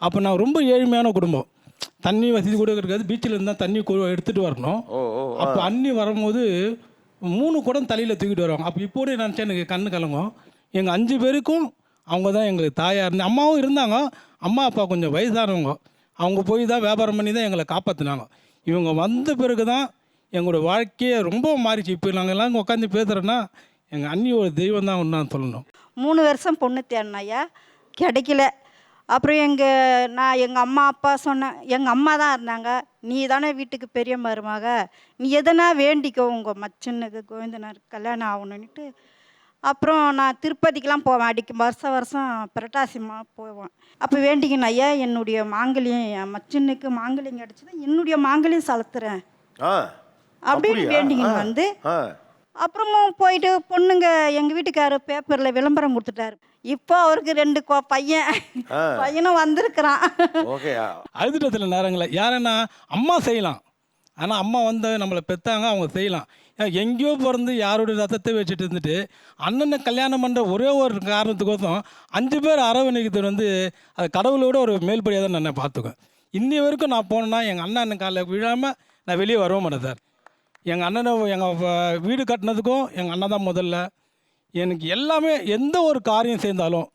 அப்போ நான் ரொம்ப ஏழ்மையான குடும்பம், தண்ணி வசதி கூட இருக்காது, பீச்சில் இருந்தால் தண்ணி எடுத்துகிட்டு வரணும். அப்போ அண்ணி வரும்போது 3 குடம் தலையில் தூக்கிட்டு வருவாங்க. அப்போ இப்போ கூட நினச்சா எனக்கு கண்ணு கலங்கும். எங்கள் 5 பேருக்கும் அவங்க தான் எங்களுக்கு தாயாக இருந்து. அம்மாவும் இருந்தாங்க, அம்மா அப்பா கொஞ்சம் வயசானவங்க, அவங்க போய் தான் வியாபாரம் பண்ணி தான் எங்களை காப்பாற்றினாங்க. இவங்க வந்த பிறகு தான் எங்களோட வாழ்க்கையே ரொம்ப மாறிச்சு. இப்போ நாங்கள் எல்லாம் உட்காந்து பேசுகிறோன்னா எங்கள் அண்ணியோட தெய்வம் தான் ஒன்றா சொல்லணும். 3 வருஷம் பொண்ணு தேடினேன் ஐயா, கிடைக்கல. அப்புறம் எங்கள் அம்மா அப்பா சொன்னேன், எங்கள் அம்மா தான் இருந்தாங்க, நீ தானே வீட்டுக்கு பெரிய மருமக, நீ எதனா வேண்டிக்கோ உங்கள் மச்சனுக்கு கோவிந்தனார் கல்யாணம் ஆகணுன்ட்டு. அப்புறம் நான் திருப்பதிக்கெலாம் போவேன், வருஷம் புரட்டாசி போவேன். அப்போ வேண்டிக்கணும், ஐயா என்னுடைய மாங்கல்யம், என் மச்சனுக்கு மாங்கல்யம் கிடச்சிது, என்னுடைய மாங்கல்யம் செலுத்துறேன் அப்படின்னு வேண்டிக்கணும் வந்து. அப்புறமும் போயிட்டு பொண்ணுங்க எங்கள் வீட்டுக்காரர் பேப்பரில் விளம்பரம் கொடுத்துட்டாரு. இப்போ அவருக்கு 2 பையனும் வந்திருக்கிறான். அழுதுட்டு சில நேரங்களில் யாருன்னா அம்மா செய்யலாம், ஆனால் அம்மா வந்து நம்மளை பெற்றாங்க, அவங்க செய்யலாம். எங்கேயோ பிறந்து யாரோட ரத்தத்தை வச்சுட்டு இருந்துட்டு அண்ணனை கல்யாணம் பண்ணுற ஒரே ஒரு காரணத்துக்கோசம் 5 பேர் அரவணைக்கிறது வந்து அது கடவுளோட ஒரு மேல்படியாக தான் நான் பார்த்துக்குவேன். இன்னி வரைக்கும் நான் போனேன்னா எங்கள் அண்ணன் காலையில் விழாமல் நான் வெளியே வரவே மாட்டேன் சார். எங்கள் அண்ணனை எங்கள் வீடு கட்டினதுக்கும் எங்கள் அண்ணன் தான் முதல்ல. எனக்கு எல்லாமே எந்த ஒரு காரியம் சேர்ந்தாலும்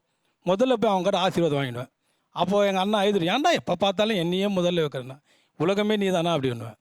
முதல்ல போய் அவங்ககிட்ட ஆசீர்வாதம் வாங்கிடுவேன். அப்போது எங்கள் அண்ணன் ஐதுரு, ஏன்டா எப்போ பார்த்தாலும் என்னையே முதல்ல வைக்கிறேன்னா, உலகமே நீ தானா அப்படின்னுவேன்.